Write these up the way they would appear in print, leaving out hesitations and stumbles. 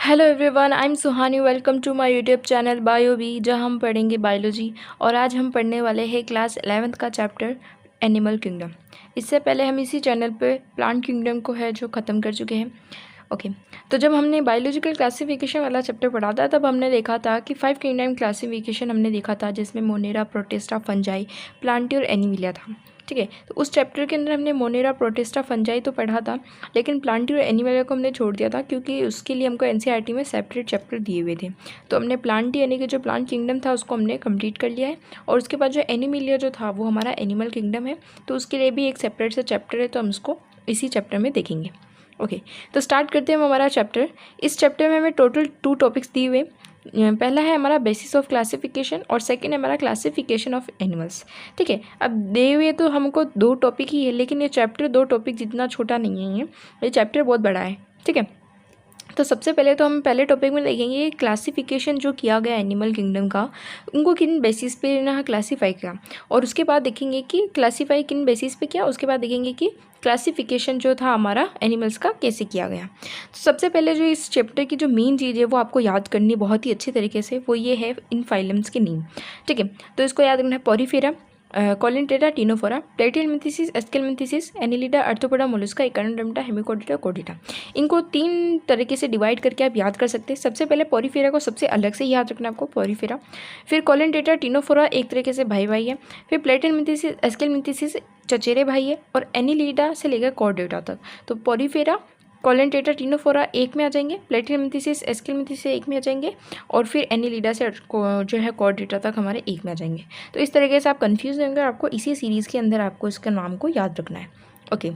Hello everyone, I am Suhani. Welcome to my YouTube channel bio B, जहाँ हम पढ़ेंगे biology. और आज हम पढ़ने वाले हैं क्लास 11th का चैप्टर एनिमल किंगडम। इससे पहले हम इसी चैनल पे प्लांट किंगडम को है जो ख़त्म कर चुके हैं। ओके, तो जब हमने बायोलॉजिकल क्लासिफिकेशन वाला चैप्टर पढ़ा था तब हमने देखा था कि 5 किंगडम क्लासिफिकेशन हमने देखा था, जिसमें मोनेरा, प्रोटिस्टा, फंजाई, प्लांटी और एनिमिलिया था। ठीक है, तो उस चैप्टर के अंदर हमने मोनेरा, प्रोटिस्टा, फंजाई तो पढ़ा था, लेकिन प्लांटी और एनिमिलिया को हमने छोड़ दिया था क्योंकि उसके लिए हमको एनसीईआरटी में सेपरेट चैप्टर दिए हुए थे। तो हमने प्लांटी यानी कि जो प्लांट किंगडम था उसको हमने कंप्लीट कर लिया है। और उसके बाद जो एनिमिलिया जो था वो हमारा एनिमल किंगडम है, तो उसके लिए भी एक सेपरेट सा चैप्टर है, तो हम उसको इसी चैप्टर में देखेंगे। ओके, तो स्टार्ट करते हैं हम हमारा चैप्टर। इस चैप्टर में हमें टोटल 2 टॉपिक्स दिए हुए। पहला है हमारा बेसिस ऑफ क्लासिफिकेशन और सेकंड है हमारा क्लासिफिकेशन ऑफ एनिमल्स। ठीक है, अब दिए हुए तो हमको 2 टॉपिक ही है, लेकिन ये चैप्टर 2 टॉपिक जितना छोटा नहीं है, ये चैप्टर बहुत बड़ा है। ठीक है, तो सबसे पहले तो हम पहले टॉपिक में देखेंगे क्लासिफिकेशन जो किया गया एनिमल किंगडम का, उनको किन बेसिस पे ना क्लासीफाई किया। और उसके बाद देखेंगे कि क्लासीफाई किन बेसिस पे किया। उसके बाद देखेंगे कि क्लासिफिकेशन जो था हमारा एनिमल्स का कैसे किया गया। तो सबसे पहले जो इस चैप्टर की जो मेन चीज़ है वो आपको याद करनी बहुत ही अच्छी तरीके से, वो ये है इन फाइलम्स के नेम। ठीक है, तो इसको याद रखना है। Porifera, Coelenterata, Ctenophora, Platyhelminthes, Aschelminthes, Annelida, Arthropoda, Mollusca, Echinodermata, Hemichordata, कोडिटा। इनको 3 तरीके से डिवाइड करके आप याद कर सकते हैं। सबसे पहले पॉरीफेरा को सबसे अलग से याद रखना है आपको, पॉरीफेरा। फिर कॉलिनटेटा, टिनोफोरा एक तरीके से भाई भाई है। फिर प्लेटिहेलमिंथिसिस, एस्केलमिंथिसिस चचेरे भाई है। और एनिलिडा से लेकर कॉर्डेटा तक। तो पॉरीफेरा, कॉलिनटेटा, टिनोफोरा एक में आ जाएंगे, प्लेटिहेलमिंथिसिस, एस्केलमिंथिसिस एक में आ जाएंगे, और फिर एनिलिडा से जो है कॉर्डेटा तक हमारे एक में आ जाएंगे। तो इस तरीके से आप कंफ्यूज होंगे और आपको इसी सीरीज़ के अंदर आपको इसका नाम को याद रखना है। ओके,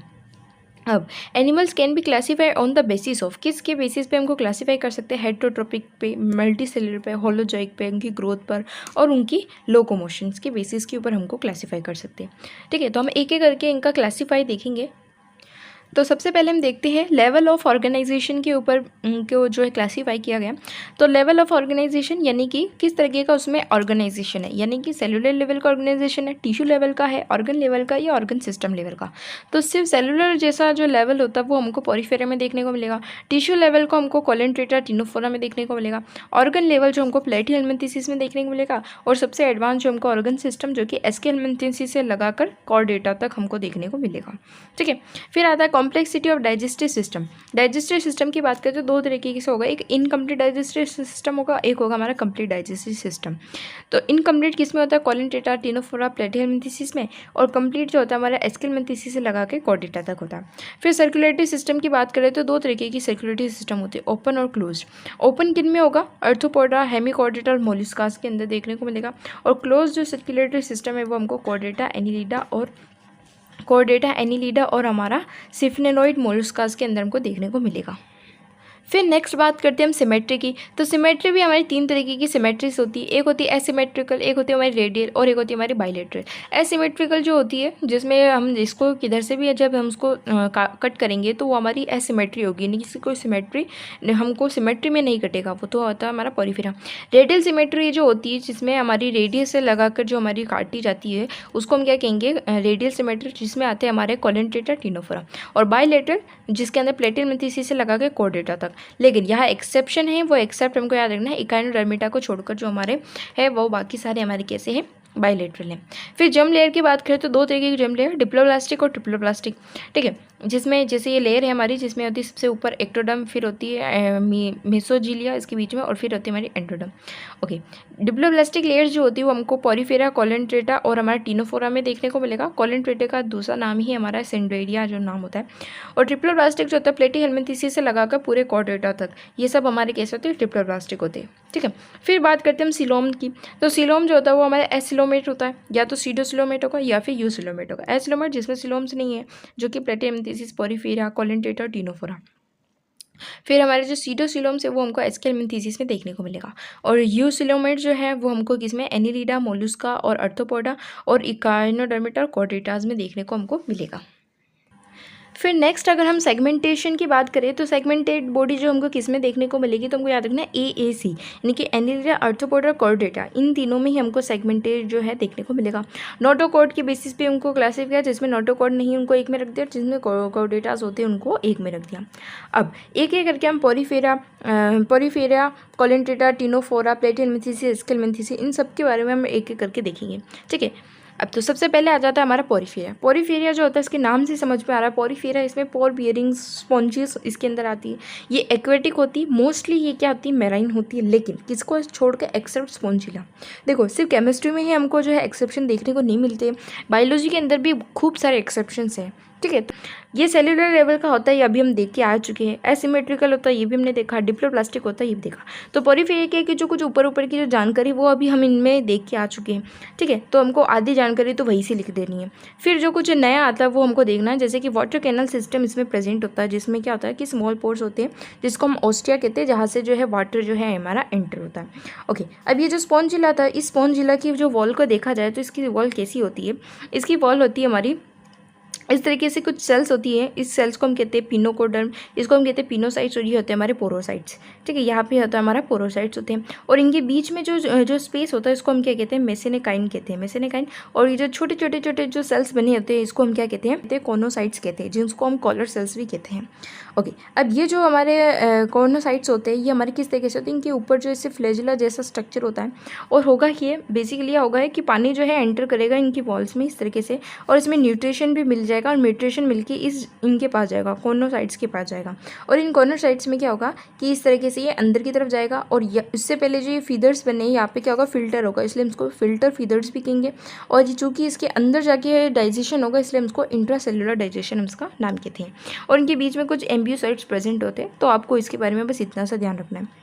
अब animals can be classified on the basis of, किसके बेसिस पे हमको क्लासीफाई कर सकते हैं? हेटरोट्रोपिक पे, मल्टीसेलुलर पे, होलोजोइक पे, उनकी ग्रोथ पर और उनकी लोकोमोशंस के बेसिस के ऊपर हमको क्लासीफाई कर सकते हैं। ठीक है, तो हम एक एक करके इनका क्लासीफाई देखेंगे। तो सबसे पहले हम देखते हैं लेवल ऑफ ऑर्गेनाइजेशन के ऊपर को जो है क्लासीफाई किया गया। तो लेवल ऑफ ऑर्गेनाइजेशन यानी कि किस तरीके का उसमें ऑर्गेनाइजेशन है, यानी कि सेलुलर लेवल का ऑर्गेनाइजेशन है, टिश्यू लेवल का है, ऑर्गन लेवल का या ऑर्गन सिस्टम लेवल का। तो सिर्फ सेलुलर जैसा जो लेवल होता है वो हमको पॉरीफेरा में देखने को मिलेगा। टिश्यू लेवल को हमको कॉलिनटेटा, टिनोफोरा में देखने को मिलेगा। ऑर्गन लेवल जो हमको प्लेटिहेलमिंथिसिस में देखने को मिलेगा। और सबसे एडवांस जो हमको ऑर्गन सिस्टम जो कि एस्केलमिंथिसिस से लगाकर कॉर्डेटा तक हमको देखने को मिलेगा। ठीक है, फिर आता है complexity of digestive system. Digestive system की बात करें तो 2 तरीके से होगा, एक इनकम्प्लीट डाइजेस्टिव सिस्टम होगा, एक होगा हमारा कंप्लीट डाइजेस्टिव सिस्टम। तो इनकम्प्लीट किस में होता है? कॉलिनटेटा, टिनोफोरा, प्लेटिहेलमिंथिसिस में। और कंप्लीट जो होता है हमारा एस्केलमिंथिसिस से लगा के कॉर्डेटा तक होता है। फिर सर्कुलेटरी सिस्टम की बात करें तो 2 तरीके की सर्कुलेटरी सिस्टम होती है, ओपन और क्लोज। ओपन किन में होगा? आर्थ्रोपोडा, हेमिकॉर्डेटा और मोलस्कास के अंदर देखने को मिलेगा। और क्लोज जो सर्कुलेटरी सिस्टम है वो हमको कॉर्डेटा, एनिलिडा और हमारा सिफनेनोइड मोलस्कास के अंदर हमको देखने को मिलेगा। फिर नेक्स्ट बात करते हैं हम सिमेट्री की। तो सिमेट्री भी हमारी 3 तरीके की सिमेट्रीज होती है, एक होती है एसिमेट्रिकल, एक होती है हमारी रेडियल और एक होती है हमारी बाइलेटरल। एसिमेट्रिकल जो होती है जिसमें हम इसको किधर से भी जब हम उसको कट करेंगे तो वो हमारी एसिमेट्री होगी, यानी किसी कोई सिमेट्री हमको सिमेट्री में नहीं कटेगा, वो तो होता है हमारा पॉरीफेरा। रेडियल सिमेट्री जो होती है जिसमें हमारी रेडियस से लगाकर जो हमारी काटी जाती है उसको हम क्या कहेंगे? रेडियल सिमेट्री, जिसमें आते हैं हमारे कॉलिनटेटा, टिनोफोरा। और बाइलेटरल जिसके अंदर प्लेटिहेलमिंथिसिस से लगा के कॉर्डेटा तक। लेकिन यहाँ एक्सेप्शन है, वो एक्सेप्ट हमको याद रखना है, इकाइनोडर्मिटा को छोड़कर जो हमारे है वो बाकी सारे हमारे कैसे हैं? बाइलेटरल है। फिर जर्म लेयर की बात करें तो 2 तरीके की जर्म लेयर, डिप्लोब्लास्टिक और ट्रिप्लोब्लास्टिक। ठीक है, जिसमें जैसे ये लेयर है हमारी, जिसमें होती है सबसे ऊपर एक्टोडर्म, फिर होती है मेसोजिलिया इसके बीच में, और फिर होती है हमारी एंडोडर्म। ओके, डिप्लोब्लास्टिक लेयर्स जो होती है वो हमको पॉरीफेरा, कॉलिनटेटा और हमारा टिनोफोरा में देखने को मिलेगा। कॉलिनटेटा का दूसरा नाम ही हमारा सेंडेरिया जो नाम होता है। और ट्रिप्लोब्लास्टिक जो होता है प्लेटिहेलमिंथिसिस से लगाकर पूरे कॉर्डेटा तक, ये सब हमारे कैसे होते हैं? ट्रिप्लोब्लास्टिक होते हैं। ठीक है, फिर बात करते हैं हम सिलोम की। तो सिलोम जो होता है वो हमारा एसिलोमेट होता है, या तो सीडोसिलोमेट होगा या फिर यूसिलोमेट होगा। एसिलोमेट जिसमें सिलोम्स नहीं है, जो कि प्लेटिहेलमिंथिसिस, पॉरीफेरा, कॉलिनटेटा और टिनोफोरा। फिर हमारे जो सीडोसिलोम्स है वो हमको एस्केलमिंथिसिस में देखने को मिलेगा। और यूसिलोमेट जो है वो हमको किसमें? एनिलिडा, मोलस्का और आर्थ्रोपोडा और इकाइनोडर्मिटा और कॉर्डेटास में देखने को हमको मिलेगा। फिर नेक्स्ट अगर हम सेगमेंटेशन की बात करें तो सेगमेंटेड बॉडी जो हमको किस में देखने को मिलेगी, तो हमको याद रखना है AAC यानी कि एनीलिया, आर्थ्रोपोडा, कॉर्डेटा, इन तीनों में ही हमको सेगमेंटेड जो है देखने को मिलेगा। नोटोकॉर्ड के बेसिस पे उनको क्लासिफाई किया, जिसमें नोटोकॉर्ड नहीं उनको एक में रख दिया, जिसमें कॉर्डेटास होते हैं उनको एक में रख दिया। अब एक एक करके हम पोरीफेरा, कोलेंट्रेटा, टिनोफोरा, प्लेटिनमेंथिस, स्केलमेंथिस, इन सब के बारे में हम एक एक करके देखेंगे। ठीक है, अब तो सबसे पहले आ जाता है हमारा पोरीफेरिया। पोरीफेरिया जो होता है इसके नाम से समझ में आ रहा है, पोरीफेरिया इसमें पोर बियरिंग स्पॉन्जेस इसके अंदर आती है। ये एक्वेटिक होती है, मोस्टली ये क्या होती है, मेराइन होती है, लेकिन किसको छोड़कर एक्सेप्ट स्पॉन्जिला। देखो सिर्फ केमिस्ट्री में ही हमको जो है एक्सेप्शन देखने को नहीं मिलते, बायोलॉजी के अंदर भी खूब सारे एक्सेप्शंस हैं। ठीक है, ये सेल्यूलर लेवल का होता है, ये अभी हम देख के आ चुके हैं। एसिमेट्रिकल होता है, ये भी हमने देखा। डिप्लोप्लास्टिक होता है, ये भी देखा। तो पोरीफेरिया की जो कुछ ऊपर ऊपर की जो जानकारी वो अभी हम इनमें देख के आ चुके हैं। ठीक है, तो हमको आधी जानकारी तो वहीं से लिख देनी है। फिर जो कुछ नया आता है वो हमको देखना है, जैसे कि वाटर कैनल सिस्टम इसमें प्रेजेंट होता है, जिसमें क्या होता है कि स्मॉल पोर्स होते हैं, जिसको हम ऑस्टिया कहते हैं, जहाँ से जो है वाटर जो है हमारा एंटर होता है। ओके, अब ये जो स्पॉन्जिला था, इस स्पॉन्जिला की जो वॉल को देखा जाए तो इसकी वॉल कैसी होती है, इसकी वॉल होती है हमारी इस तरीके से कुछ सेल्स होती है। इस सेल्स को हम कहते हैं पिनोकोडर्म, इसको हम कहते हैं पिनोसाइट्स, और ये होते हैं हमारे पोरोसाइट्स। ठीक है, यहाँ पे होता है हमारा पोरोसाइट्स होते हैं, और इनके बीच में जो स्पेस होता है इसको हम क्या कहते हैं, मेसेनेकाइन कहते हैं, मेसेनेकाइन। और ये जो छोटे छोटे जो सेल्स बने होते हैं इसको हम क्या कहते हैं, कोनोसाइट्स कहते हैं, जिसको हम कॉलर सेल्स भी कहते हैं। ओके, अब ये जो हमारे कोनोसाइट्स होते हैं ये हमारे किस तरीके से होते हैं, इनके ऊपर जो इससे फ्लैजिला जैसा स्ट्रक्चर होता है, और होगा ये बेसिकली होगा है कि पानी जो है एंटर करेगा इनकी वॉल्स में इस तरीके से, और इसमें न्यूट्रिशन भी मिल जाएगा, और न्यूट्रिशन मिलके इनके पास जाएगा, कोनोसाइट्स के पास जाएगा। और इन कोनोसाइट्स में क्या होगा कि इस तरीके से ये अंदर की तरफ जाएगा, और इससे पहले जो ये फीदर्स बने यहाँ पे क्या होगा, फिल्टर होगा, इसलिए हम इसको फिल्टर फीदर्स भी कहेंगे। और ये चूँकि इसके अंदर जाके डाइजेशन होगा इसलिए हम इसको इंट्रासेलुलर डाइजेशन हम इसका नाम कहते हैं। और इनके बीच में कुछ एम्ब्यूसाइट्स प्रेजेंट होते हैं, तो आपको इसके बारे में बस इतना सा ध्यान रखना है।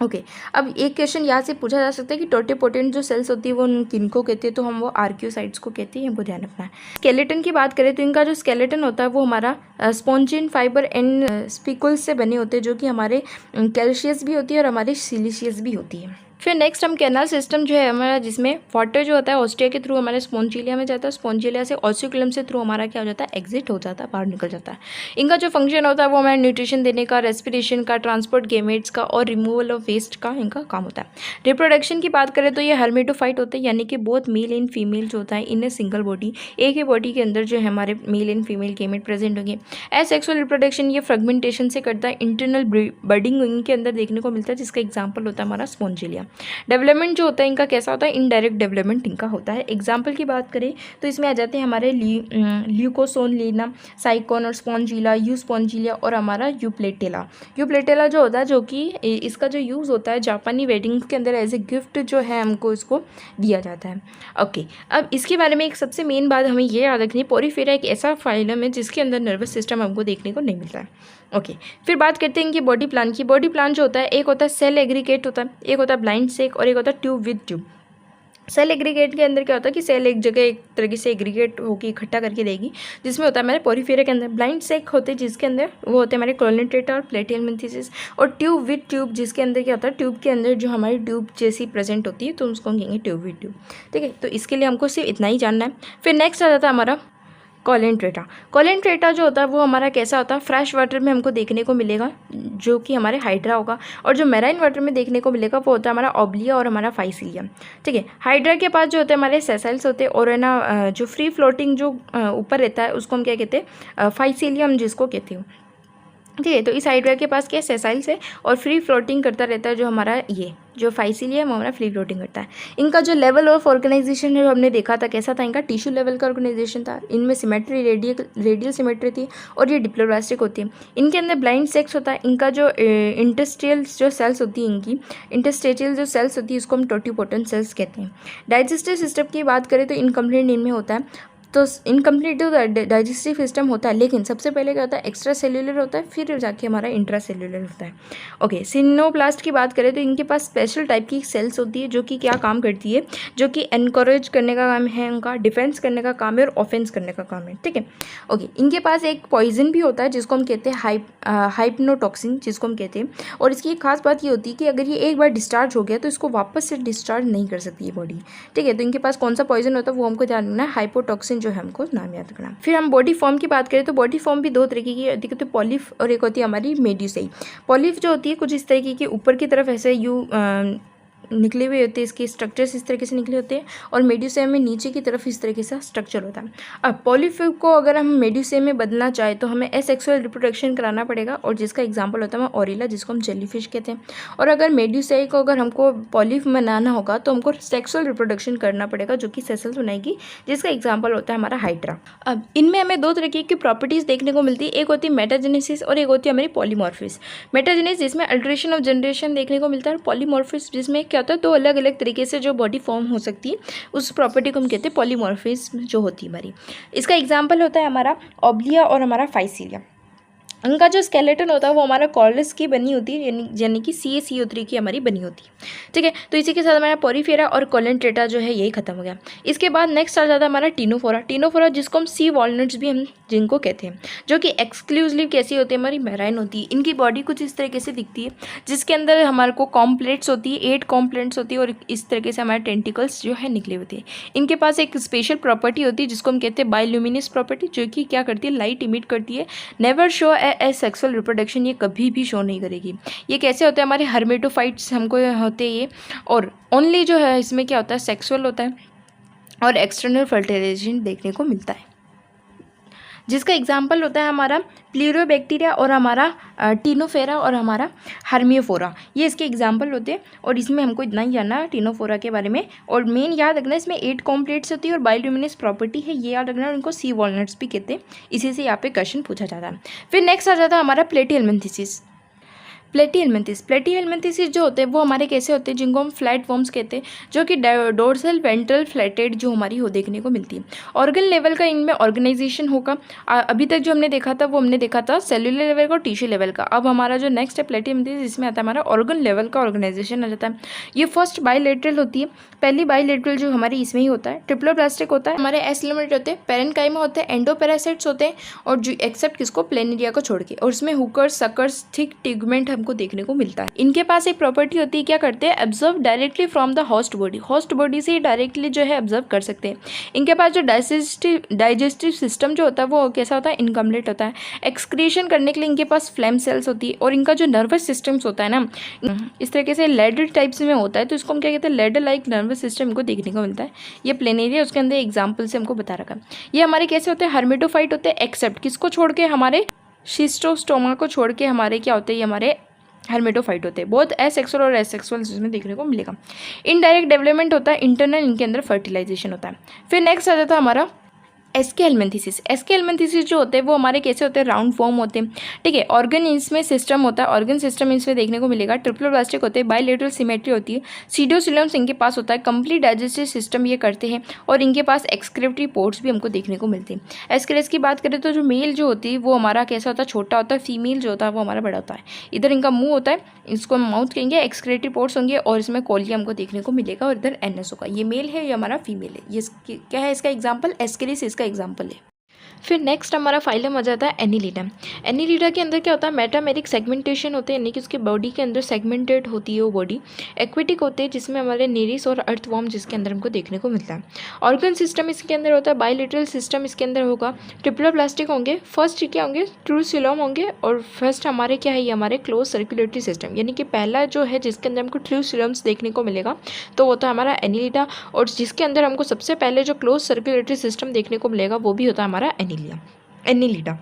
ओके, अब एक क्वेश्चन यहाँ से पूछा जा सकता है कि टोटिपोटेंट जो सेल्स होती है वो किनको कहते हैं, तो हम वो आर्कियोसाइट्स को कहते हैं, हमको ध्यान रखना है। स्केलेटन की बात करें तो इनका जो स्केलेटन होता है वो हमारा स्पॉन्जिन फाइबर एंड स्पिकुल्स से बने होते हैं, जो कि हमारे कैल्शियस भी होती है और हमारे सिलिशियस भी होती है। फिर नेक्स्ट हम कैनाल सिस्टम जो है हमारा, जिसमें वाटर जो होता है ऑस्टिया के थ्रू हमारे स्पॉन्जिलिया में जाता है, स्पॉन्जिलिया से ऑसिकुलम से थ्रू हमारा क्या हो जाता है, एग्जिट हो जाता है, बाहर निकल जाता है। इनका जो फंक्शन होता है वो हमारे न्यूट्रिशन देने का, रेस्पिरेशन का, ट्रांसपोर्ट गेमेट्स का और रिमूवल ऑफ वेस्ट का इनका काम होता है। रिप्रोडक्शन की बात करें तो ये हर्मेटोफाइट होते हैं, यानी कि बोथ मेल एंड फीमेल जो होता है इन ए सिंगल बॉडी, एक ही बॉडी के अंदर जो है हमारे male and female gamete present होंगे। एसेक्सुअल रिप्रोडक्शन ये फ्रेगमेंटेशन से करता है, इंटरनल बडिंग इनके अंदर देखने को मिलता है, जिसका एग्जाम्पल होता है हमारा स्पॉन्जिलिया। डेवलपमेंट जो होता है इनका कैसा होता है, इनडायरेक्ट डेवलपमेंट इनका होता है। एग्जाम्पल की बात करें तो इसमें आ जाते हैं हमारे ल्यूकोसोन लीना, साइकोन और स्पॉन्जिला, यू स्पॉन्जिलिया और हमारा यूप्लेटेला। यूप्लेटेला जो होता है, जो कि इसका जो यूज़ होता है जापानी वेडिंग्स के अंदर एज ए गिफ्ट जो है हमको इसको दिया जाता है। ओके, अब इसके बारे में एक सबसे मेन बात हमें ये याद रखनी है, पोरीफेरा एक ऐसा फाइलम है जिसके अंदर नर्वस सिस्टम हमको देखने को नहीं मिलता है। ओके, फिर बात करते हैं इनकी बॉडी प्लान की। बॉडी प्लान जो होता है, एक होता है सेल एग्रीगेट होता है, एक होता है ब्लाइंड सेक और एक होता है tube with tube. Cell aggregate के अंदर क्या होता है कि सेल एक जगह एक तरीके से एग्रीगेट होकर इकट्ठा करके देगी, जिसमें होता है हमारे पोरीफेरा के अंदर। ब्लाइंड सेक होते हैं जिसके अंदर वो होते हैं हमारे कोलेंट्रेटा और प्लेटिनमेंथिस, और ट्यूब विद ट्यूब जिसके अंदर क्या होता है, ट्यूब के अंदर जो हमारी ट्यूब जैसी प्रेजेंट होती है तो उसको हम कहेंगे ट्यूब विद ट्यूब। ठीक है, तो इसके लिए हमको सिर्फ इतना ही जानना है। फिर नेक्स्ट आ जाता है हमारा कोलेंट्रेटा। कोलेंट्रेटा जो होता है वो हमारा कैसा होता है, फ्रेश वाटर में हमको देखने को मिलेगा, जो कि हमारे हाइड्रा होगा, और जो मैराइन वाटर में देखने को मिलेगा वो होता है हमारा ऑब्लिया और हमारा फाइसिलियम। ठीक है, हाइड्रा के पास जो होते हैं हमारे सेसाइल्स होते हैं, और है ना जो फ्री फ्लोटिंग जो ऊपर रहता है उसको हम क्या कहते हैं, फाइसिलियम जिसको कहते हो। ठीक है, तो इस हाइड्रा के पास क्या सेसाइल्स है और फ्री फ्लोटिंग करता रहता है, जो हमारा ये जो फाइसिलियम हमारा फ्री फ्लोटिंग करता है। इनका जो लेवल ऑफ ऑर्गेनाइजेशन है हमने देखा था कैसा था, इनका टिश्यू लेवल का ऑर्गेनाइजेशन था। इनमें सिमेट्री रेडियल सिमेट्री थी, और ये डिप्लोप्लास्टिक होती है। इनके अंदर ब्लाइंड सेक्स होता है। इनका जो इंटस्टियल जो सेल्स होती है, इनकी इंटस्टेटियल जो सेल्स होती है इसको हम टोटिपोटेंट सेल्स कहते हैं। डाइजेस्टिव सिस्टम की बात करें तो इनकम्प्लीट इनमें होता है, तो इनकम्प्लीट डाइजेस्टिव सिस्टम होता है, लेकिन सबसे पहले क्या होता है, एक्स्ट्रा सेल्यूलर होता है, फिर जाके हमारा इंट्रा सेल्यूलर होता है। ओके, सिनोप्लास्ट की बात करें तो इनके पास स्पेशल टाइप की सेल्स होती है, जो कि क्या काम करती है, जो कि एनकरेज करने का काम है, उनका डिफेंस करने का काम है और ऑफेंस करने का काम है। ठीक है, ओके, इनके पास एक पॉइजन भी होता है जिसको हम कहते हैं हाइप्नोटॉक्सिन जिसको हम कहते हैं, और इसकी एक खास बात ये होती है कि अगर ये एक बार डिस्चार्ज हो गया तो इसको वापस से डिस्चार्ज नहीं कर सकती है बॉडी। ठीक है, तो इनके पास कौन सा पॉइजन होता है वो हमको ध्यान रखना है, हाइपोटॉक्सिन जो है हमको नाम याद रखना। फिर हम बॉडी फॉर्म की बात करें तो बॉडी फॉर्म भी दो तरीके की होती है, पॉलिफ और एक होती है हमारी मेड्यूसाई। पॉलिफ जो होती है कुछ इस तरीके की ऊपर की तरफ ऐसे निकले हुए होते हैं, इसके स्ट्रक्चर्स इस तरीके से निकले होते हैं, और मेड्यूसेम में नीचे की तरफ इस तरीके से स्ट्रक्चर होता है। अब पॉलीफिल को अगर हम मेड्यूसेम में बदलना चाहे तो हमें एसेक्सुअल रिप्रोडक्शन कराना पड़ेगा, और जिसका एग्जांपल होता है ऑरिला, जिसको हम जेलीफिश कहते हैं। और अगर मेड्यूसेई को अगर हमको पॉलीफ बनाना होगा तो हमको सेक्सुअल रिप्रोडक्शन करना पड़ेगा, जो कि सेसल्स बनाएगी, जिसका एग्जाम्पल होता है हमारा हाइड्रा। अब इनमें हमें दो तरीके की प्रॉपर्टीज़ देखने को मिलती है, एक होती है मेटाजेनेसिस और एक होती है हमारी पॉलीमॉर्फिस। मेटाजेनेसिस जिसमें अल्ट्रेशन ऑफ जनरेशन देखने को मिलता है, और पॉलीमॉर्फिस जिसमें क्या होता है, दो अलग अलग तरीके से जो बॉडी फॉर्म हो सकती है, उस प्रॉपर्टी को हम कहते हैं पॉलीमॉर्फिज्म जो होती है हमारी। इसका एग्जांपल होता है हमारा ऑब्लिया और हमारा फाइसीलिया। उनका जो स्केलेटन होता है वो हमारा कॉर्डस की बनी होती है, यानी कि CaCO3 की हमारी बनी होती है। ठीक है, तो इसी के साथ हमारा पोरीफेरा और कोलेंट्रेटा जो है यही खत्म हो गया। इसके बाद नेक्स्ट आ जाता है हमारा टीनोफोरा। टीनोफोरा जिसको हम सी वॉलनट्स भी हम जिनको कहते हैं, जो कि एक्सक्लूसिवली कैसी होती है, हमारी मैराइन होती है। इनकी बॉडी कुछ इस तरीके से दिखती है, जिसके अंदर हमारे को कॉम्प्लेट्स होती है, 8 कॉम्प्लेट्स होती है, और इस तरीके से हमारे टेंटिकल्स जो है निकले होते हैं। इनके पास एक स्पेशल प्रॉपर्टी होती है जिसको हम कहते हैं बायोल्यूमिनस प्रॉपर्टी, जो कि क्या करती है, लाइट इमिट करती है। नेवर शो ए सेक्सुअल रिप्रोडक्शन, ये कभी भी शो नहीं करेगी। ये कैसे होते हैं, हमारे हर्मेटोफाइट्स हमको होते हैं ये, और ओनली जो है इसमें क्या होता है, सेक्सुअल होता है, और एक्सटर्नल फर्टिलाइजेशन देखने को मिलता है, जिसका एग्जाम्पल होता है हमारा प्लीरोबैक्टीरिया और हमारा टीनोफेरा और हमारा हर्मियोफोरा। ये इसके एग्जाम्पल होते हैं, और इसमें हमको इतना ही जानना है टीनोफोरा के बारे में। और मेन याद रखना, इसमें 8 कॉम्प्लेट्स होती है और बायोल्यूमिनस प्रॉपर्टी है, ये याद रखना। उनको सी वॉलनट्स भी कहते हैं, इसी से यहाँ पे क्वेश्चन पूछा जाता है। फिर नेक्स्ट आ जाता है हमारा प्लेटिहेल्मिन्थेसिस। प्लेटिहेल्मिन्थेसिस जो होते हैं वो हमारे कैसे होते हैं, जिनको हम फ्लैट वर्म्स कहते हैं, जो कि डोर्सल वेंट्रल फ्लैटेड जो हमारी हो देखने को मिलती है। ऑर्गन लेवल का इनमें ऑर्गेनाइजेशन होगा। अभी तक जो हमने देखा था वो हमने देखा था सेलुलर लेवल का और टिश्यू लेवल का। अब हमारा जो नेक्स्ट है प्लेटिहेल्मिन्थेसिस, इसमें आता है हमारा ऑर्गन लेवल का ऑर्गेनाइजेशन आ जाता है। ये फर्स्ट बायलैटरल होती है, पहली बायलैटरल जो हमारी इसमें ही होता है। ट्रिप्लोप्लास्टिक होता है, हमारे एस्लिमेट होते हैं, पेरेन्काइमा होते हैं, एंडोपैरासाइट्स होते हैं, और जो एक्सेप्ट किसको, प्लेनेरिया को छोड़ के, और इसमें हुकर्स, सकर्स, थिक टिगमेंट हमको देखने को मिलता है। इनके पास एक प्रॉपर्टी होती है, क्या करते हैं, observe directly from the host body, host body से ही डायरेक्टली जो है ऑब्जर्व कर सकते हैं। इनके पास जो डाइजेस्टिव सिस्टम जो होता है वो कैसा होता है, इनकम्प्लीट होता है। एक्सक्रीशन करने के लिए इनके पास फ्लैम सेल्स होती है, और इनका जो नर्वस सिस्टम्स होता है ना, इस तरीके से लेडर टाइप्स में होता है, तो इसको हम क्या कहते हैं, लेडर लाइक नर्वस सिस्टम इनको देखने को मिलता है। ये प्लेनेरिया उसके अंदर एग्जाम्पल से हमको बता रखा है। ये हमारे कैसे होते हैं, हर्मेटोफाइट होते हैं, एक्सेप्ट किसको छोड़ के, हमारे शिस्टोस्टोमा को छोड़ के हमारे क्या होते हैं, ये हमारे हर्मेटोफाइट होते हैं। बहुत एसेक्सुअल और एसेक्सुअल इसमें देखने को मिलेगा। इनडायरेक्ट डेवलपमेंट होता है, इंटरनल इनके अंदर फर्टिलाइजेशन होता है। फिर नेक्स्ट आ जाता है हमारा एसके हेल्मिन्थेसिस। एसके हेल्मिन्थेसिस जो होते हैं वो हमारे कैसे होते हैं, राउंड फॉर्म होते हैं। ठीक है, ऑर्गन इसमें सिस्टम होता है, ऑर्गन सिस्टम इसमें देखने को मिलेगा। ट्रिप्लोप्लास्टिक होते हैं, बायलेटरल सिमेट्री होती है, सीडोसिलम्स इनके पास होता है, कंप्लीट डाइजेस्टिव सिस्टम ये करते हैं, और इनके पास एक्सक्रीटरी पोर्ट्स भी हमको देखने को मिलते हैं। एस्केलेस की बात करें तो जो मेल जो होती है वो हमारा कैसा होता है, छोटा होता है, फीमेल जो होता है वो हमारा बड़ा होता है। इधर इनका मुंह होता है, इसको हम माउथ कहेंगे, एक्सक्रीटरी पोर्ट्स होंगे, और इसमें कोलिया हमको देखने को मिलेगा, और इधर एनएस होगा। ये मेल है, ये हमारा फीमेल है। ये क्या है, इसका एग्जाम्पल एस्केलेस इसका एग्जाम्पल है। फिर नेक्स्ट हमारा फाइलम आ जाता है एनीलिडा। एनीलिडा के अंदर क्या होता है, मेटामेरिक सेगमेंटेशन होते हैं, यानी कि उसके बॉडी के अंदर सेगमेंटेड होती है वो बॉडी। एक्वेटिक होते हैं, जिसमें हमारे नेरिस और अर्थवॉर्म जिसके अंदर हमको देखने को मिलता है। ऑर्गन सिस्टम इसके अंदर होता है, बायलेटरल सिस्टम इसके अंदर होगा, ट्रिप्लोप्लास्टिक होंगे, फर्स्ट क्या होंगे, ट्रूसिलोम होंगे, और फर्स्ट हमारे क्या है, ये हमारे क्लोज सर्कुलेटरी सिस्टम, यानी कि पहला जो है जिसके अंदर हमको ट्रूसिलोम्स देखने को मिलेगा तो वो तो हमारा एनीलिडा, और जिसके अंदर हमको सबसे पहले जो क्लोज सर्कुलेटरी सिस्टम देखने को मिलेगा वो भी होता है हमारा एनीलिडा।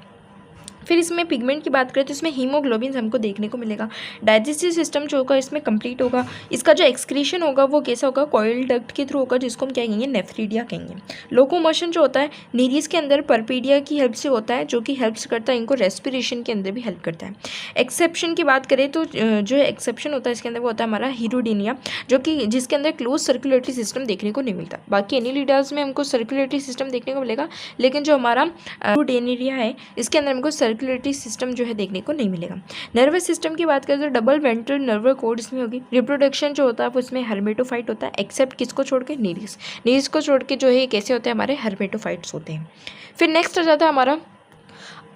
फिर इसमें पिगमेंट की बात करें तो इसमें हीमोग्लोबिन हमको देखने को मिलेगा। डाइजेस्टिव सिस्टम जो होगा इसमें कंप्लीट होगा। इसका जो एक्सक्रीशन होगा वो कैसा होगा, कॉइल डक्ट के थ्रू होगा, जिसको हम क्या कहेंगे, नेफ्रीडिया कहेंगे। लोकोमोशन जो होता है नीरीज के अंदर परपीडिया की हेल्प से होता है, जो कि हेल्प्स करता है इनको रेस्पिरेशन के अंदर भी हेल्प करता है। एक्सेप्शन की बात करें तो जो एक्सेप्शन होता है इसके अंदर वो होता है हमारा हीरोडिनिया, जो कि जिसके अंदर क्लोज सर्कुलेटरी सिस्टम देखने को नहीं मिलता। बाकी एनीलिडास में हमको सर्कुलेटरी सिस्टम देखने को मिलेगा, लेकिन जो हमारा हीरोडेनिरिया है इसके अंदर हमको सर्कुलेटरी सिस्टम जो है देखने को नहीं मिलेगा। नर्वस सिस्टम की बात करें तो डबल वेंट्रल नर्व कोड इसमें होगी। रिप्रोडक्शन जो होता है वो इसमें हर्मेटोफाइट होता है, एक्सेप्ट किसको छोड़ के, नीरिस को छोड़ के जो है कैसे होते हैं, हमारे हर्मेटोफाइट्स होते हैं। फिर नेक्स्ट आ जाता है हमारा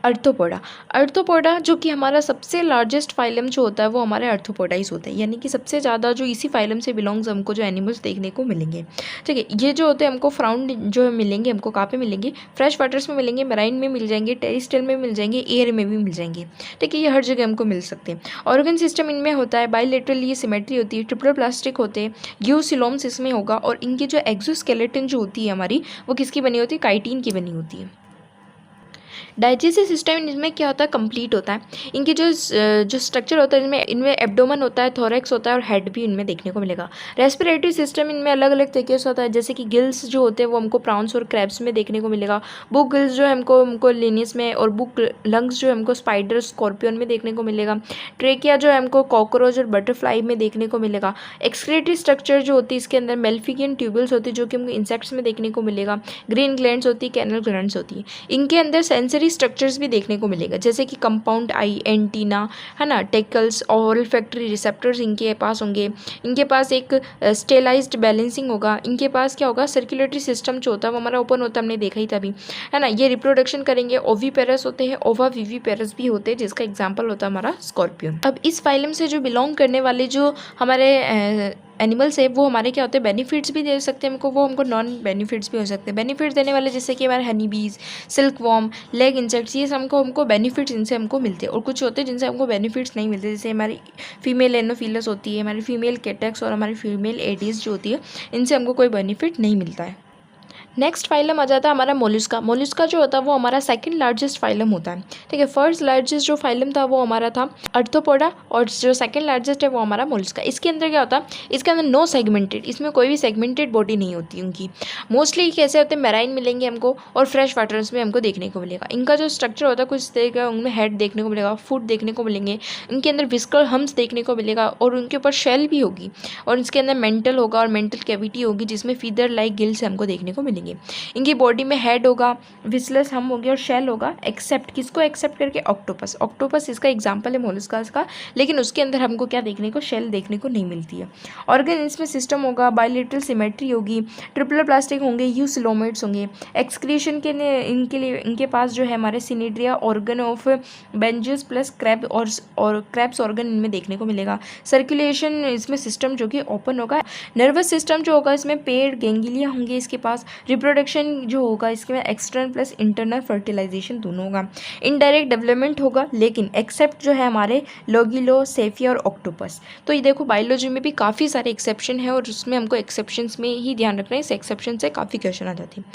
अर्थोपोडा। अर्थोपोडा जो कि हमारा सबसे लार्जेस्ट फाइलम जो होता है वो हमारे अर्थोपोडाइस होते हैं, यानी कि सबसे ज़्यादा जो इसी फाइलम से बिलोंग्स हमको जो एनिमल्स देखने को मिलेंगे। ठीक है, ये जो होते हैं हमको फाउंड जो मिलेंगे, हमको कहाँ पे मिलेंगे, फ्रेश वाटर्स में मिलेंगे, मराइन में मिल जाएंगे, टेरिस्ट्रियल में मिल जाएंगे, एयर में भी मिल जाएंगे। ठीक है, ये हर जगह हमको मिल सकते हैं। ऑर्गन सिस्टम इनमें होता है बायलेटरल, ये सिमेट्री होती है, ट्रिपल प्लास्टिक होते हैं, गियोसिलोम्स इसमें होगा, और इनकी जो एक्सोस्केलेटन जो होती है हमारी वो किसकी बनी होती है, काइटिन की बनी होती है। डाइजेस्टिव सिस्टम इनमें क्या होता है, कंप्लीट होता है। इनकी जो स्ट्रक्चर होता है इनमें एब्डोमन होता है, थोरैक्स होता है और हेड भी इनमें देखने को मिलेगा। रेस्पिरेटरी सिस्टम इनमें अलग अलग तरीके से होता है, जैसे कि गिल्स जो होते हैं वो हमको प्राउंस और क्रैब्स में देखने को मिलेगा। बुक गिल्स जो है हमको लिनियस में, और बुक लंग्स जो है हमको स्पाइडर स्कॉर्पियन में देखने को मिलेगा। ट्रेकिया जो है हमको कॉकरोच और बटरफ्लाई में देखने को मिलेगा। एक्सक्रीटरी स्ट्रक्चर जो होती है इसके अंदर मेल्फिगियन ट्यूबल्स होती है जो कि हमको इंसेक्ट्स में देखने को मिलेगा। ग्रीन ग्लैंड्स होती है, कैनल ग्लैंड्स होती है। इनके अंदर सेंसरी स्ट्रक्चर्स भी देखने को मिलेगा, जैसे कि कंपाउंड आई, एंटीना, है ना, टेकल्स और फैक्ट्री रिसेप्टर्स इनके पास होंगे। इनके पास एक स्टेलाइज्ड बैलेंसिंग होगा। इनके पास क्या होगा, सर्कुलेटरी सिस्टम जो होता है वो हमारा ओपन होता है, हमने देखा ही था अभी, है ना। ये रिप्रोडक्शन करेंगे। ओवीपेरस होते हैं, ओवा विवीपेरस भी होते हैं, जिसका एग्जाम्पल होता है हमारा स्कॉर्पियन। अब इस फाइलम से जो बिलोंग करने वाले जो हमारे एनिमल्स है वो हमारे क्या होते हैं, बेनिफिट्स भी दे सकते हैं हमको, वो हमको नॉन बेनिफिट्स भी हो सकते हैं। बेनिफिट्स देने वाले जैसे कि हमारे हनी बीज, सिल्क वॉर्म, लेग इंसेक्ट्स, ये हमको बेनिफिट्स इनसे हमको मिलते हैं। और कुछ होते हैं जिनसे हमको बेनिफिट्स नहीं मिलते, जैसे हमारी फीमेल एनोफिलस होती है, हमारी फीमेल कैटेक्स और हमारी फीमेल एडीज जो होती है, इनसे हमको कोई बेनिफिट नहीं मिलता है। नेक्स्ट फाइलम आ जाता है हमारा मोलस्का। मोलस्का जो होता है वो हमारा सेकंड लार्जेस्ट फाइलम होता है। ठीक है, फर्स्ट लार्जेस्ट जो फाइलम था वो हमारा था अर्थोपोडा, और जो सेकंड लार्जेस्ट है वो हमारा मोलस्का। इसके अंदर क्या होता है, इसके अंदर नो सेगमेंटेड, इसमें कोई भी सेगमेंटेड बॉडी नहीं होती उनकी। मोस्टली कैसे होते हैं, मैराइन मिलेंगे हमको और फ्रेश वाटर्स में हमको देखने को मिलेगा। इनका जो स्ट्रक्चर होता है कुछ तरह का, उनमें हेड देखने को मिलेगा, फुट देखने को मिलेंगे, इनके अंदर विस्कल हम्स देखने को मिलेगा, और उनके ऊपर शेल भी होगी, और इसके अंदर मेंटल होगा और मेंटल कैविटी होगी, जिसमें फीदर लाइक गिल्स हमको देखने को मिलेंगे। इनकी बॉडी में हेड होगा, विस्लस हम होगी और शेल होगा, एक्सेप्ट किसको एक्सेप्ट करके, ऑक्टोपस। ऑक्टोपस इसका एग्जांपल है मोलस्कास का, लेकिन उसके अंदर हमको क्या देखने को, शेल देखने को नहीं मिलती है। ऑर्गन इसमें सिस्टम होगा, बायलेटरल सिमेट्री होगी, ट्रिपल प्लास्टिक होंगे, यूसिलोमेट्स होंगे। एक्सक्रीशन के लिए इनके पास जो है हमारे सिनिड्रिया ऑर्गन ऑफ बेंजियस प्लस क्रैब और क्रैब्स ऑर्गन इनमें देखने को मिलेगा। सर्कुलेशन इसमें सिस्टम जो कि ओपन होगा। नर्वस सिस्टम जो होगा इसमें पेड़ गैंग्लिया होंगे इसके पास। रिप्रोडक्शन जो होगा इसके में एक्सटर्नल प्लस इंटरनल फर्टिलाइजेशन दोनों होगा। इनडायरेक्ट डेवलपमेंट होगा, लेकिन एक्सेप्ट जो है हमारे लोगिलो, सेफिया और ऑक्टोपस। तो ये देखो बायोलॉजी में भी काफ़ी सारे एक्सेप्शन है, और उसमें हमको एक्सेप्शंस में ही ध्यान रखना है, इस एक्सेप्शन से काफ़ी क्वेश्चन आ जाती है।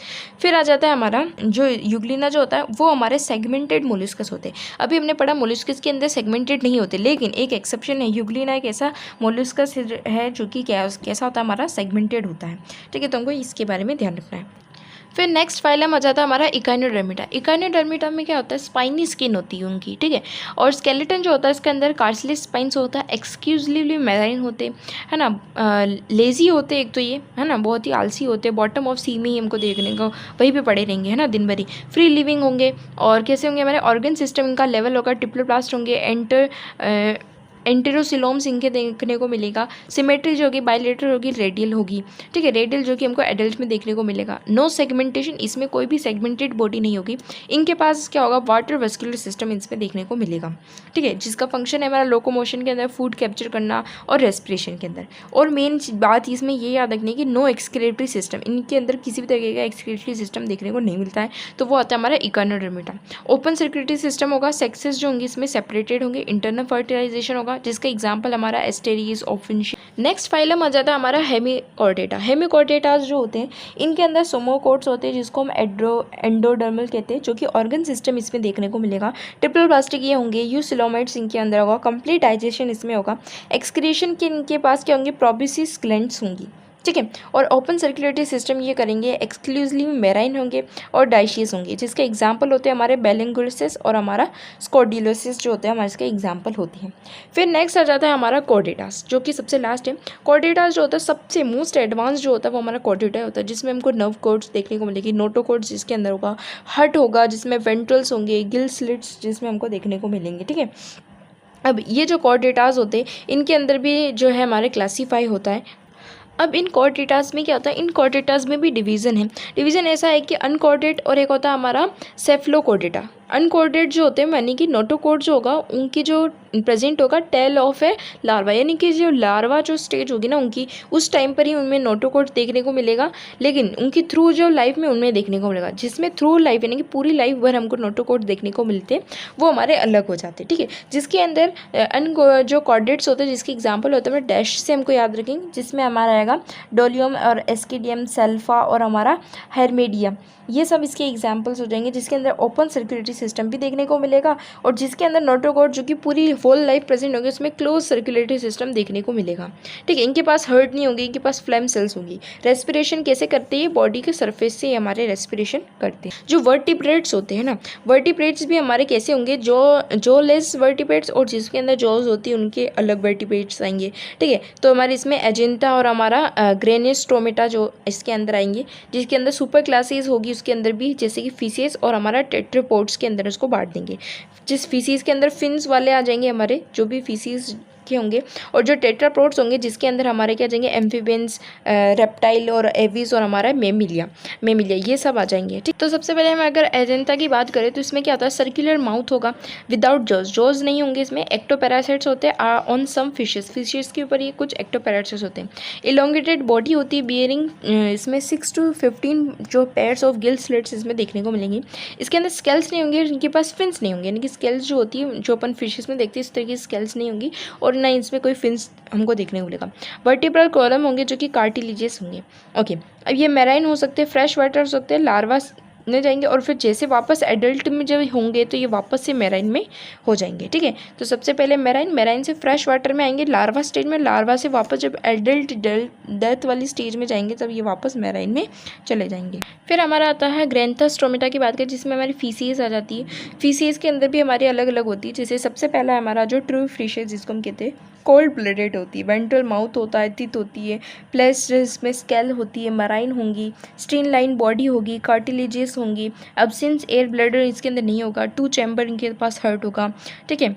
फिर आ जाता है हमारा जो यूग्लिना जो होता है वो हमारे सेगमेंटेड मोलस्कस होते हैं। अभी हमने पढ़ा मोलस्कस के अंदर सेगमेंटेड नहीं होते, लेकिन एक एक्सेप्शन है, यूग्लिना एक ऐसा मोलस्कस है जो कि कैसा होता है, हमारा सेगमेंटेड होता है। ठीक है, तो हमको इसके बारे में ध्यान रखना है। फिर नेक्स्ट फाइलम आ जाता है हमारा इकाइनोडर्मिटा। इकाइनोडर्मिटा में क्या होता है, स्पाइनी स्किन होती है उनकी, ठीक है, और स्केलेटन जो होता है इसके अंदर कार्सिलेज स्पाइन्स होता है, एक्सक्लूसिवली मैराइन होते है ना, लेजी होते एक तो ये, है ना, बहुत ही आलसी होते, बॉटम ऑफ सी में ही हमको देखने को वहीं पे पड़े रहेंगे, है ना, दिन भर ही। फ्री लिविंग होंगे, और कैसे होंगे, हमारे ऑर्गन सिस्टम इनका लेवल होगा, ट्रिप्लोप्लास्ट होंगे, एंटेरोसिलोम्स इनके देखने को मिलेगा। सिमेट्री जो होगी बायलेटरल होगी, रेडियल होगी, ठीक है, रेडियल जो कि हमको एडल्ट में देखने को मिलेगा। नो सेगमेंटेशन, इसमें कोई भी सेगमेंटेड बॉडी नहीं होगी। इनके पास क्या होगा, वाटर वेस्कुलर सिस्टम इसमें देखने को मिलेगा, ठीक है, जिसका फंक्शन है हमारा लोकोमोशन के अंदर, फूड कैप्चर करना और रेस्पिरेशन के अंदर। और मेन बात इसमें ये याद रखनी है कि नो एक्सक्रीटरी सिस्टम, इनके अंदर किसी भी तरीके का एक्सक्रीटरी सिस्टम देखने को नहीं मिलता है, तो वो आता है हमारा इकाइनोडर्मिटा। ओपन सर्कुलेटरी सिस्टम होगा, सेक्सेस जो होंगे इसमें सेपरेटेड होंगे, इंटरनल फर्टिलाइजेशन होगा, जिसका एग्जांपल हमारा एस्टेरिस, ऑफिनशिया। नेक्स्ट फाइलम आ जाता है हमारा हेमिकॉर्डेटा। हेमिकॉर्डेटास जो होते हैं इनके अंदर सोमोकोट्स होते हैं, जिसको हम एंडोडर्मल कहते हैं, जो कि ऑर्गन सिस्टम इसमें देखने को मिलेगा। ट्रिपल प्लास्टिक ये होंगे, यूसिलोमेट्स इनके अंदर होगा, कंप्लीट डाइजेशन इसमें होगा। एक्सक्रीशन के इनके पास क्या होंगे, प्रोबिसिस ग्लैंड्स होंगी, ठीक है, और ओपन सर्कुलेटरी सिस्टम ये करेंगे, एक्सक्लूसिवली मैराइन होंगे और डाइशियस होंगे, जिसके एग्जांपल होते हैं हमारे बेलिंगुरसिस और हमारा स्कोडिलोसिस जो होते हैं हमारे इसके एग्जांपल होती हैं। फिर नेक्स्ट आ जाता है हमारा कॉर्डेटास, जो कि सबसे लास्ट है। कॉर्डेटास जो होता है सबसे मोस्ट एडवांस जो होता है वो हमारा कॉर्डेटा होता है, जिसमें हमको नर्व कोड्स देखने को मिलेगी, नोटोकोड्स जिसके अंदर होगा, हर्ट होगा जिसमें वेंट्रल्स होंगे, गिल स्लिट्स जिसमें हमको देखने को मिलेंगे, ठीक है। अब ये जो कॉर्डेटास होते हैं इनके अंदर भी जो है हमारे क्लासीफाई होता है। अब इन कॉर्डेटास में क्या होता है, इन कॉर्डेटास में भी डिवीज़न है। डिवीज़न ऐसा है कि अनकॉर्डेट और एक होता है हमारा सेफलोकॉर्डेटा, अनकोडेड जो होते हैं यानी कि नोटोकोड जो होगा उनकी जो प्रेजेंट होगा टेल ऑफ ए लार्वा, यानी कि जो लार्वा जो स्टेज होगी ना उनकी, उस टाइम पर ही उनमें नोटोकोड देखने को मिलेगा, लेकिन उनकी थ्रू जो लाइफ में उनमें देखने को मिलेगा। जिसमें थ्रू लाइफ यानी कि पूरी लाइफ भर हमको नोटोकोड देखने को मिलते हैं वो हमारे अलग हो जाते हैं, ठीक है। जिसके अंदर जो कॉर्डेट्स होते हैं जिसके एग्जाम्पल होते हैं डैश से हमको याद रखेंगे, जिसमें हमारा आएगा डोलियम और एस्किडियम, सेल्फा और हमारा हेरमेडियम, ये सब इसके एग्जाम्पल्स हो जाएंगे। जिसके अंदर ओपन सर्कुलेटरी सिस्टम भी देखने को मिलेगा और जिसके अंदर नोटोकोड जो कि पूरी होल लाइफ प्रेजेंट होगी उसमें क्लोज सर्कुलेटरी सिस्टम देखने को मिलेगा, ठीक है। इनके पास हार्ट नहीं होगी, इनके पास फ्लैम सेल्स होंगी। रेस्पिरेशन कैसे करते हैं, बॉडी के सरफेस से हमारे रेस्पिरेशन करते हैं। जो वर्टिब्रेट्स होते हैं ना, वर्टिब्रेट्स भी हमारे कैसे होंगे, जो लेस वर्टिब्रेट्स और जिसके अंदर जॉज होती है उनके अलग वर्टिब्रेट्स आएंगे, ठीक है। तो हमारे इसमें एजेंटा और हमारा ग्रेनिस्टोमेटा जो इसके अंदर आएंगे, जिसके अंदर सुपर क्लासेस होगी उसके अंदर भी, जैसे कि फीसेस और हमारा टेट्रापोड्स के अंदर उसको बांट देंगे। जिस फीसेस के अंदर फिन्स वाले आ जाएंगे हमारे, जो भी फीसेस के होंगे, और जो टेट्रापोड्स होंगे जिसके अंदर हमारे क्या जाएंगे, एम्फीबियंस, रेप्टाइल और एविस और हमारा मेमिलिया ये सब आ जाएंगे, ठीक। तो सबसे पहले हम अगर एजेंटा की बात करें तो इसमें क्या होता है, सर्कुलर माउथ होगा विदाउट जॉज नहीं होंगे इसमें। एक्टोपैरासाइट्स होते हैं ऑन सम फिशेस के ऊपर ये कुछ एक्टोपैरासाइट्स होते हैं। इलोंगेटेड बॉडी होती है बियरिंग, इसमें 6 to 15 जो पेयर्स ऑफ गिल स्लिट्स इसमें देखने को मिलेंगी। इसके अंदर स्केल्स नहीं होंगे, इनके पास फिन्स नहीं होंगे, यानी कि स्केल्स जो होती है जो अपन फिशेस में देखते हैं इस तरह की स्केल्स नहीं होंगी और ना इसमें कोई फिन्स हमको देखने को मिलेगा। वर्टिब्रल कॉलम होंगे जो कि कार्टिलेजियस होंगे, ओके। अब ये मैराइन हो सकते हैं, फ्रेश वाटर हो सकते हैं, लार्वा में जाएंगे और फिर जैसे वापस एडल्ट में जब होंगे तो ये वापस से मैराइन में हो जाएंगे, ठीक है। तो सबसे पहले मैराइन से फ्रेश वाटर में आएंगे, लार्वा स्टेज में, लार्वा से वापस जब एडल्ट डेथ वाली स्टेज में जाएंगे तब ये वापस मैराइन में चले जाएंगे। फिर हमारा आता है ग्रैंथोस्टोमेटा की बात करें, जिसमें हमारी फीसीज आ जाती है। फीसीज के अंदर भी हमारी अलग अलग होती है, जैसे सबसे पहला हमारा जो ट्रू फिशेज जिसको हम कहते हैं कोल्ड ब्लडेड होती है, वेंट्रल माउथ होता है, टिथ होती है, प्लस इसमें स्केल होती है, मराइन होंगी, स्ट्रीन लाइन बॉडी होगी, कार्टिलेजियस होंगी, एब्सेंस एयर ब्लैडर इसके अंदर नहीं होगा, 2 चैम्बर इनके पास हर्ट होगा, ठीक है।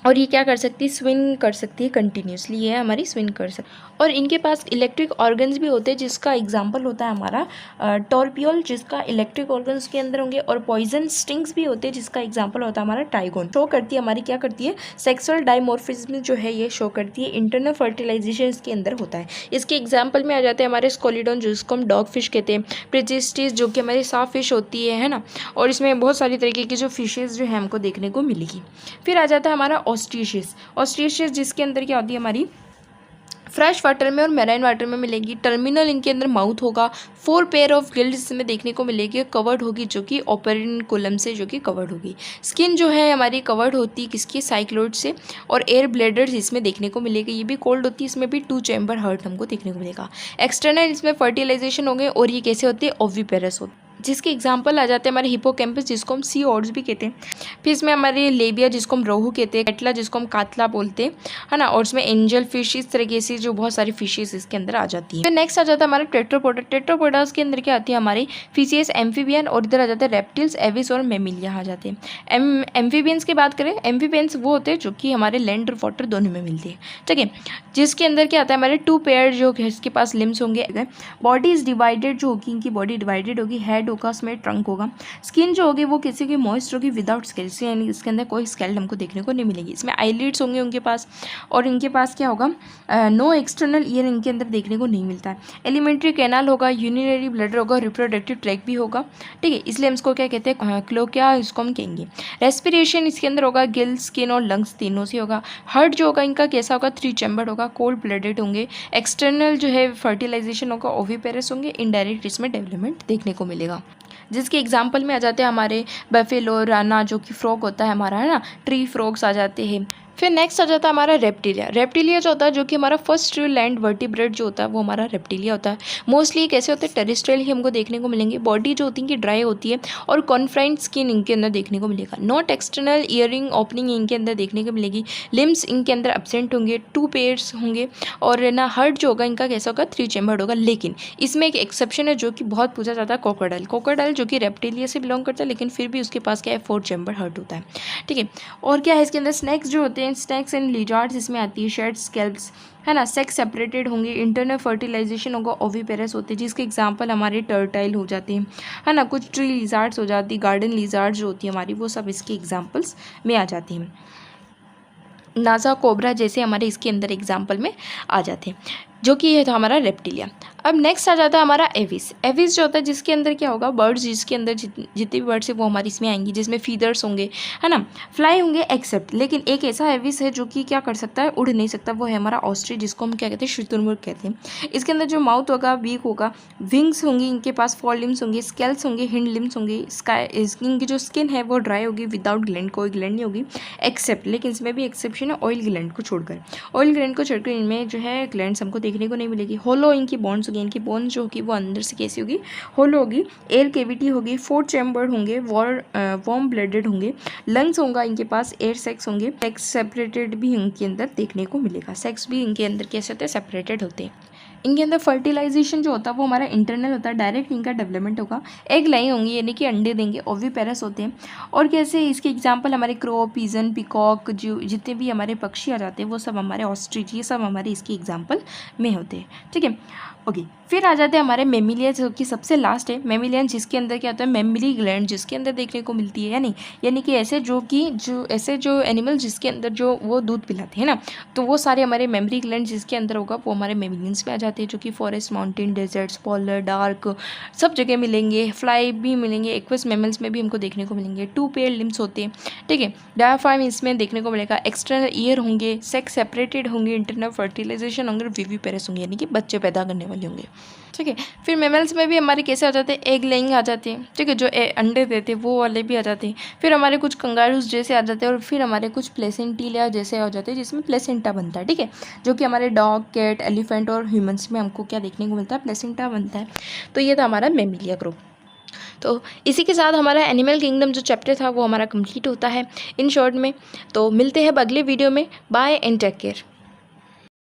और ये क्या कर सकती है, स्विंग कर सकती है कंटिन्यूसली, ये हमारी स्विंग कर सकती है। और इनके पास इलेक्ट्रिक ऑर्गन्स भी होते हैं, जिसका एग्जांपल होता है हमारा टॉर्पियोल, जिसका इलेक्ट्रिक ऑर्गन्स के अंदर होंगे, और पॉइजन स्टिंग्स भी होते हैं जिसका एग्जांपल होता है हमारा टाइगोन। शो करती है हमारी, क्या करती है, सेक्सुअल डायमॉर्फिज्म जो है ये शो करती है। इंटरनल फर्टिलाइजेशन इसके अंदर होता है। इसके एग्जाम्पल में आ जाते हैं हमारे स्कोलिडोन जिसको हम डॉग फिश कहते हैं, प्रेजिस्टिस जो कि हमारी साफ फिश होती है ना, और इसमें बहुत सारी तरीके की जो फिशेज जो है हमको देखने को मिलेगी। फिर आ जाता है हमारा ऑस्ट्रिशियस जिसके अंदर क्या होती है हमारी फ्रेश वाटर में और मैराइन वाटर में मिलेगी। टर्मिनल इनके अंदर माउथ होगा, 4 पेयर ऑफ गिल्स इसमें देखने को मिलेगी, कवर्ड होगी जो कि ओपेरिनकुलम से जो कि कवर्ड होगी। स्किन जो है हमारी कवर्ड होती है किसकी, साइक्लोइड से, और एयर ब्लैडर्स इसमें देखने को मिलेगी, ये भी कोल्ड होती है, इसमें भी 2 चैम्बर हर्ट हमको देखने को मिलेगा। एक्सटर्नल इसमें फर्टिलाइजेशन होंगे और ये कैसे होती है, ओविपेरस होती है, जिसके एग्जाम्पल आ जाते हैं हमारे हिपोकैम्पस जिसको हम सी ऑर्ड्स भी कहते हैं। फिर इसमें हमारे लेबिया जिसको हम रोहू कहते हैं, कैटला जिसको हम कातला बोलते हैं, है ना, और इसमें एंजल फिश, इस तरीके से जो बहुत सारी फिशेस इसके अंदर आ जाती है। फिर नेक्स्ट आ जाता है हमारा टेट्रापोडा। टेट्रापोडास के अंदर क्या आती है हमारी फिशियस, एम्फीबियन, और इधर आ जाते हैं रेप्टिल्स, एविस और मेमिलिया आ जाते हैं। एम्फीबियंस की बात करें, एम्फीबियंस वो होते हैं जो कि हमारे लैंड और वाटर दोनों में मिलते हैं, ठीक है। जिसके अंदर क्या आता है हमारे 2 पेयर जो इसके पास लिम्स होंगे। बॉडी इज डिवाइडेड, जो होगी इनकी बॉडी डिवाइडेड होगी, हेड होगा, उसमें ट्रंक होगा। स्किन जो होगी वो किसी की मॉइस्ट होगी विदाउट स्केल, यानी इसके अंदर कोई स्केल हमको देखने को नहीं मिलेगी। इसमें आईलिड्स होंगे उनके पास, और इनके पास क्या होगा, नो एक्सटर्नल ईयर इनके अंदर देखने को नहीं मिलता है। एलिमेंट्री कैनाल होगा, यूरिनरी ब्लैडर होगा, रिप्रोडक्टिव ट्रैक भी होगा, ठीक है। इसलिए हम इसको क्या कहते हैं, क्लोकिया इसको हम कहेंगे। रेस्पिरेशन इसके अंदर होगा, गिल, स्किन और लंग्स तीनों से होगा। हार्ट जो होगा इनका कैसा होगा, 3 चैम्बर होगा, कोल्ड ब्लडेड होंगे। एक्सटर्नल जो है फर्टिलाइजेशन होगा, ओविपेरस होंगे। इनडायरेक्ट इसमें डेवलपमेंट देखने को मिलेगा, जिसके एग्जाम्पल में आ जाते हैं हमारे बफेलो, राना जो कि फ्रॉग होता है हमारा, है ना, ट्री फ्रॉग्स आ जाते हैं। फिर नेक्स्ट आ जाता है हमारा रेप्टिलिया। रेप्टिलिया जो होता है जो कि हमारा फर्स्ट लैंड वर्टिब्रेट जो होता है वो हमारा रेप्टिलिया होता है। मोस्टली कैसे होते हैं, टेरेस्ट्रियल ही हमको देखने को मिलेंगे। बॉडी जो होती है इनकी ड्राई होती है और कॉन्फ्राइंड स्किन इनके अंदर देखने को मिलेगा। नॉट एक्सटर्नल ईयरिंग ओपनिंग इनके अंदर देखने को मिलेगी। लिम्स इनके अंदर एब्सेंट होंगे, 2 पेयर्स होंगे, और ना हार्ट जो होगा इनका कैसा होगा, 3 चैम्बर्ड होगा। लेकिन इसमें एक एक्सेप्शन है जो कि बहुत पूछा जाता है, क्रोकोडाइल। क्रोकोडाइल जो कि रेप्टिलिया से बिलोंग करता है, लेकिन फिर भी उसके पास क्या है, 4 चैम्बर हार्ट होता है, ठीक है। और क्या है इसके अंदर, स्नैक्स जो होते हैं, स्नैक्स एंड लिजार्ड्स इसमें आती है, शेड्स, स्कैल्प्स, है ना। सेक्स सेपरेटेड होंगे, इंटरनल फर्टिलाइजेशन होगा, ओविपेरस होते हैं, जिसके एग्जांपल हमारे टर्टाइल हो जाते हैं, है ना। कुछ ट्री लिजार्ड्स हो जाती है, गार्डन लिजार्ड जो होती है हमारी, वो सब इसके एग्जांपल्स में आ जाती हैं। नासा कोबरा जैसे हमारे इसके अंदर एग्जाम्पल में आ जाते हैं, जो कि ये था हमारा रेप्टिलिया। अब नेक्स्ट आ जाता है हमारा एविस। एविस जो होता है जिसके अंदर क्या होगा, बर्ड्स, जिसके अंदर जितने भी बर्ड्स है वो हमारी इसमें आएंगी, जिसमें फीदर्स होंगे, है ना, फ्लाई होंगे एक्सेप्ट। लेकिन एक ऐसा एविस है जो कि क्या कर सकता है, उड़ नहीं सकता, वो है हमारा ऑस्ट्रिच, जिसको हम क्या कहते हैं, शुतुरमुर्ग कहते हैं। इसके अंदर जो माउथ होगा वीक होगा, विंग्स होंगी, इनके पास 4 लिम्स होंगे, स्केल्स होंगे, हिंड लिम्स होंगे, इनकी जो स्किन है वो ड्राई होगी, विदाउट ग्लैंड, कोई ग्लैंड नहीं होगी एक्सेप्ट, लेकिन इसमें भी एक्सेप्शन है ऑयल ग्लैंड को छोड़कर। ऑयल ग्लैंड को छोड़कर इनमें जो है ग्लैंड्स हमको देखने को नहीं मिलेगी। होलो इनकी बॉन्ड्स होगी, इनकी बोन्स जो होगी वो अंदर से कैसी होगी, होलो होगी। एयर केविटी होगी, 4 चैम्बर्ड होंगे, वार्म ब्लडेड होंगे, लंग्स होगा इनके पास, एयर सेक्स होंगे, सेक्स सेपरेटेड भी इनके अंदर देखने को मिलेगा, सेक्स भी इनके अंदर कैसे होते हैं, सेपरेटेड होते हैं। इनके अंदर फर्टिलाइजेशन जो होता है वो हमारा इंटरनल होता है, डायरेक्ट इनका डेवलपमेंट होगा। एग लाइन होंगी यानी कि अंडे देंगे, ओविपेरस होते हैं। और कैसे इसके एग्जांपल हमारे क्रो, पिजन, पिकॉक, जो जितने भी हमारे पक्षी आ जाते हैं वो सब हमारे ऑस्ट्रिच, ये सब हमारे इसके एग्जांपल में होते हैं, ठीक है। ओके, फिर आ जाते हैं हमारे मेमिलियन, जो कि सबसे लास्ट है मेमिलियन, जिसके अंदर क्या होता है, मेमरी ग्लैंड जिसके अंदर देखने को मिलती है, यानी कि ऐसे जो एनिमल जिसके अंदर जो वो दूध पिलाते हैं ना, तो वो सारे हमारे मेमरी ग्लैंड जिसके अंदर होगा वो हमारे मेमिलियंस में आ जाते हैं, जो कि forest, mountain, deserts, polar, dark सब जगह मिलेंगे। फ्लाई भी मिलेंगे, एक्वस मैमल्स में भी हमको देखने को मिलेंगे। 2 पेयर लिम्स होते हैं, ठीक है। डायाफ्राम इसमें देखने को मिलेगा, एक्सटर्नल ईयर होंगे, सेक्स सेपरेटेड होंगे, इंटरनल फर्टिलाइजेशन होंगे, विविपेरस होंगे यानी कि बच्चे पैदा करने वाले होंगे, ठीक है। फिर मेमल्स में भी हमारे कैसे आ जाते हैं, एग लेइंग आ जाते हैं, ठीक है, जो अंडे देते हैं वो वाले भी आ जाते हैं। फिर हमारे कुछ कंगारूज जैसे आ जाते हैं, और फिर हमारे कुछ प्लेसेंटिलिया जैसे आ जाते हैं जिसमें प्लेसेंटा बनता है, ठीक है, जो कि हमारे डॉग, कैट, एलिफेंट और ह्यूमंस में हमको क्या देखने को मिलता है, प्लेसेंटा बनता है। तो ये था हमारा मेमिलिया ग्रुप। तो इसी के साथ हमारा एनिमल किंगडम जो चैप्टर था वो हमारा कंप्लीट होता है इन शॉर्ट में। तो मिलते हैं अब अगले वीडियो में। Bye and take care.